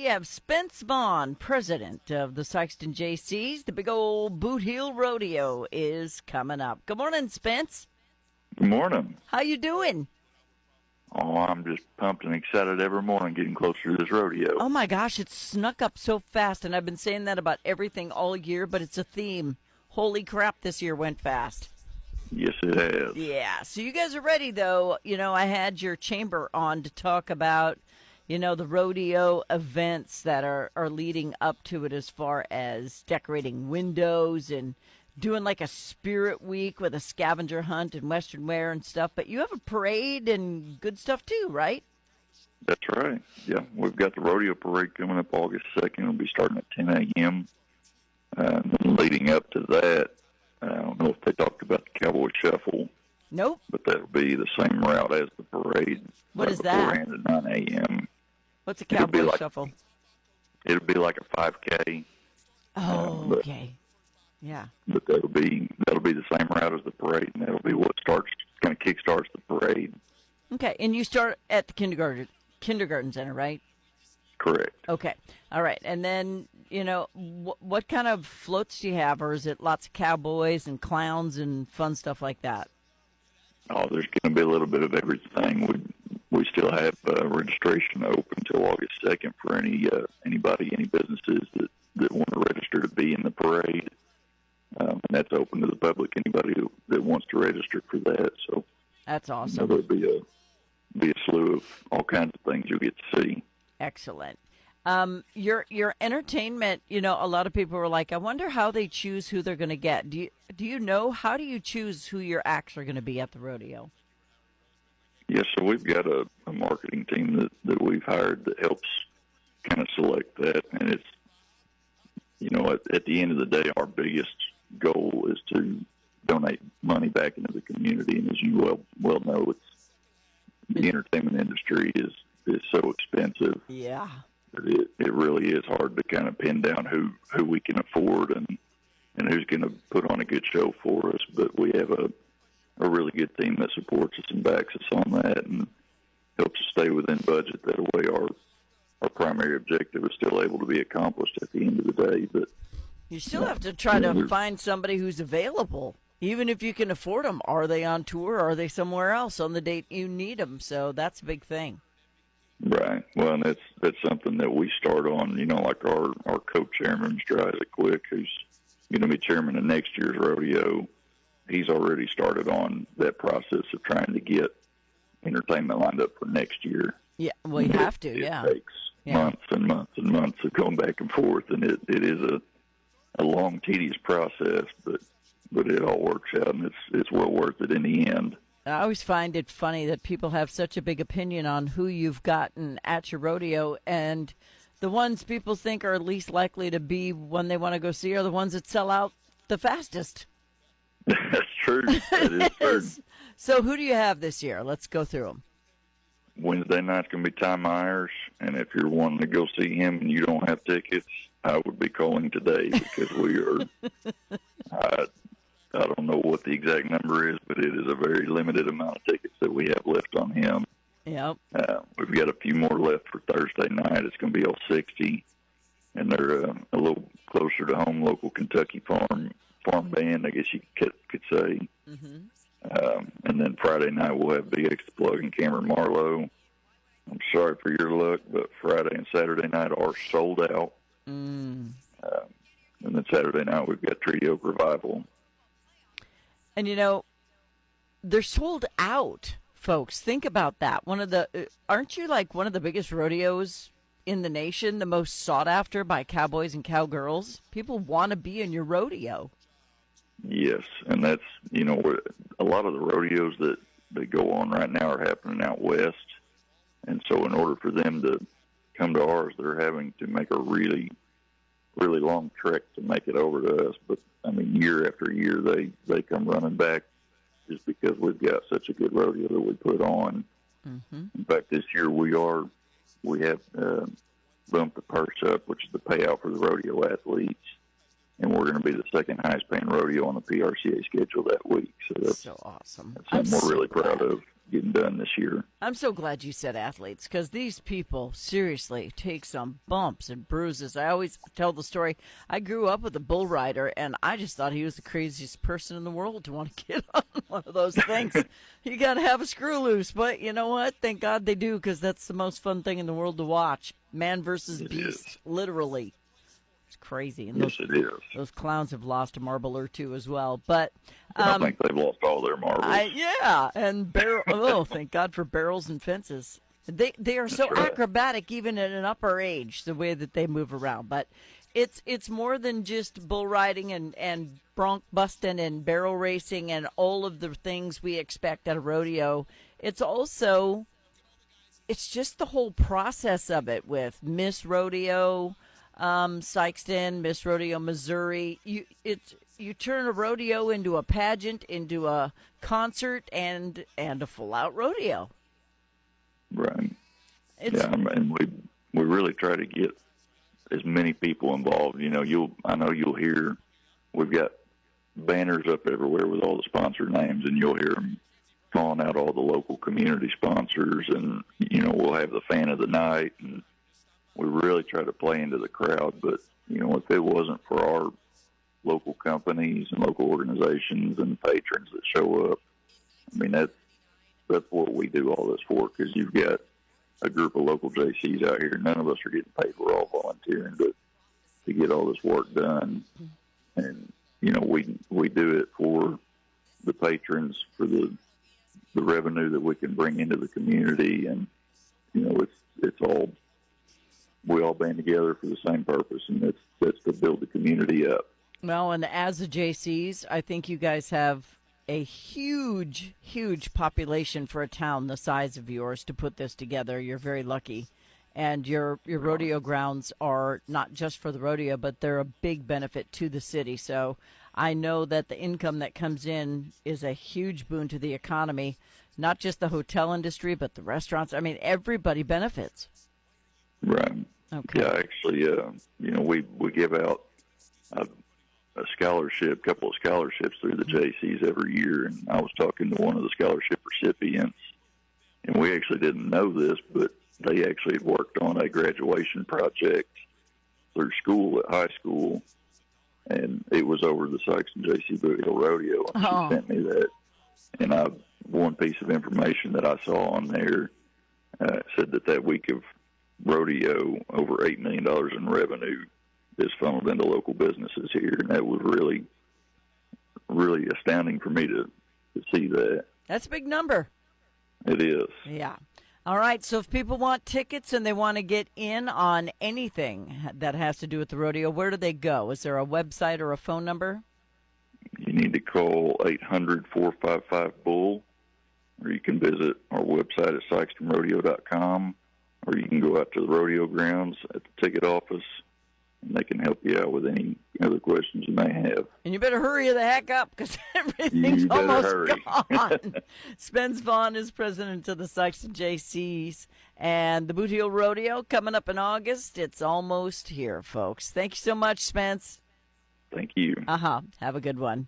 We have Spence Vaughn, president of the Sikeston Jaycees. The big old Bootheel Rodeo is coming up. Good morning, Spence. Good morning. How you doing? Oh, I'm just pumped and excited every morning getting closer to this rodeo. Oh my gosh, it's snuck up so fast, and I've been saying that about everything all year, but it's a theme. Holy crap, this year went fast. Yes, it has. Yeah, so you guys are ready, though. You know, I had your chamber on to talk about, the rodeo events that are leading up to it as far as decorating windows and doing like a spirit week with a scavenger hunt and Western wear and stuff. But you have a parade and good stuff too, right? That's right. Yeah, we've got the rodeo parade coming up August 2nd. It'll be starting at 10 a.m. And then leading up to that, I don't know if they talked about the Cowboy Shuffle. Nope. But that'll be the same route as the parade. What is that? Beforehand at 9 a.m. What's a Cowboy Shuffle? It'll be like a 5K. Oh, okay. Yeah. But that'll be the same route as the parade, and that'll be what kind of kickstarts the parade. Okay, and you start at the kindergarten center, right? Correct. Okay, all right, and then what kind of floats do you have, or is it lots of cowboys and clowns and fun stuff like that? Oh, there's going to be a little bit of everything. We still have registration open until August 2nd for anybody, any businesses that want to register to be in the parade. And that's open to the public, anybody that wants to register for that. So that's awesome. There'll be a slew of all kinds of things you'll get to see. Excellent. Your entertainment, a lot of people are like, I wonder how they choose who they're going to get. Do you know, how do you choose who your acts are going to be at the rodeo? Yes, so we've got a marketing team that we've hired that helps kind of select that. And it's, at the end of the day, our biggest goal is to donate money back into the community. And as you well know, the entertainment industry is so expensive. Yeah. It really is hard to kind of pin down who we can afford and who's going to put on a good show for us. But we have a really good team that supports us and backs us on that and helps us stay within budget. That way our primary objective is still able to be accomplished at the end of the day. But you still have to try to find somebody who's available, even if you can afford them. Are they on tour? Or are they somewhere else on the date you need them? So that's a big thing. Right. Well, and that's something that we start on, like our co-chairman, Mr. Isaac Quick, who's going to be chairman of next year's rodeo. He's already started on that process of trying to get entertainment lined up for next year. Yeah, well, you have to, It takes months and months and months of going back and forth, and it is a long, tedious process, but it all works out, and it's well worth it in the end. I always find it funny that people have such a big opinion on who you've gotten at your rodeo, and the ones people think are least likely to be when they want to go see are the ones that sell out the fastest. That's true. That is true. So who do you have this year? Let's go through them. Wednesday night's going to be Ty Myers, and if you're wanting to go see him and you don't have tickets, I would be calling today because we are I don't know what the exact number is, but it is a very limited amount of tickets that we have left on him. Yep. We've got a few more left for Thursday night. It's going to be all 60, and they're a little closer to home, local Kentucky farm band, I guess you could say. Mm-hmm. And then Friday night we'll have Big X the Plug and Cameron Marlowe. I'm sorry for your luck, but Friday and Saturday night are sold out. And then Saturday night we've got Treaty Oak Revival. And they're sold out, folks. Think about that. Aren't you like one of the biggest rodeos in the nation, the most sought after by cowboys and cowgirls? People want to be in your rodeo. Yes, and that's, a lot of the rodeos that go on right now are happening out west. And so in order for them to come to ours, they're having to make a really, really long trek to make it over to us. But, year after year, they come running back just because we've got such a good rodeo that we put on. Mm-hmm. In fact, this year we have bumped the purse up, which is the payout for the rodeo athletes. And we're going to be the second highest paying rodeo on the PRCA schedule that week. So that's so awesome. That's something we're really proud of. getting done this year. I'm so glad you said athletes, because these people seriously take some bumps and bruises. I always tell the story. I grew up with a bull rider, and I just thought he was the craziest person in the world to want to get on one of those things. You got to have a screw loose, but you know what? Thank God they do, because that's the most fun thing in the world to watch. Man versus beast, literally. It's crazy. And yes, it is. Those clowns have lost a marble or two as well. But I think they've lost all their marbles. Yeah, and oh, thank God for barrels and fences. They are so acrobatic, even at an upper age, the way that they move around. But it's more than just bull riding and bronc busting and barrel racing and all of the things we expect at a rodeo. It's just the whole process of it with Miss Rodeo, Sikeston, Miss Rodeo, Missouri. You turn a rodeo into a pageant, into a concert, and a full-out rodeo. Right. And we really try to get as many people involved. I know you'll hear we've got banners up everywhere with all the sponsor names, and you'll hear them calling out all the local community sponsors, and we'll have the fan of the night, and we really try to play into the crowd. But if it wasn't for our local companies and local organizations and patrons that show up, I mean, that's what we do all this for, because you've got a group of local JCs out here. None of us are getting paid. We're all volunteering to get all this work done. And, we do it for the patrons, for the revenue that we can bring into the community. And, it's all, we all band together for the same purpose, and that's to build the community up. Well, and as the JCs, I think you guys have a huge, huge population for a town the size of yours to put this together. You're very lucky. And your rodeo grounds are not just for the rodeo, but they're a big benefit to the city. So I know that the income that comes in is a huge boon to the economy, not just the hotel industry, but the restaurants. I mean, everybody benefits. Right. Okay. Yeah, actually, we give out a couple of scholarships through the JCs every year. And I was talking to one of the scholarship recipients, and we actually didn't know this, but they actually had worked on a graduation project through school at high school, and it was over the Sikeston Jaycee Bootheel Rodeo. And she sent me that, and one piece of information that I saw on there said that week of rodeo, over $8 million in revenue is funneled into local businesses here, and that was really, really astounding for me to see that. That's a big number. It is. Yeah. All right, so if people want tickets and they want to get in on anything that has to do with the rodeo, where do they go? Is there a website or a phone number? You need to call 800-455-BULL, or you can visit our website at sikestonrodeo.com, or you can go out to the rodeo grounds at the ticket office, and they can help you out with any other questions you may have. And you better hurry the heck up, because everything's almost gone. Spence Vaughn is president of the Sikeston Jaycees, and the Bootheel Rodeo coming up in August. It's almost here, folks. Thank you so much, Spence. Thank you. Have a good one.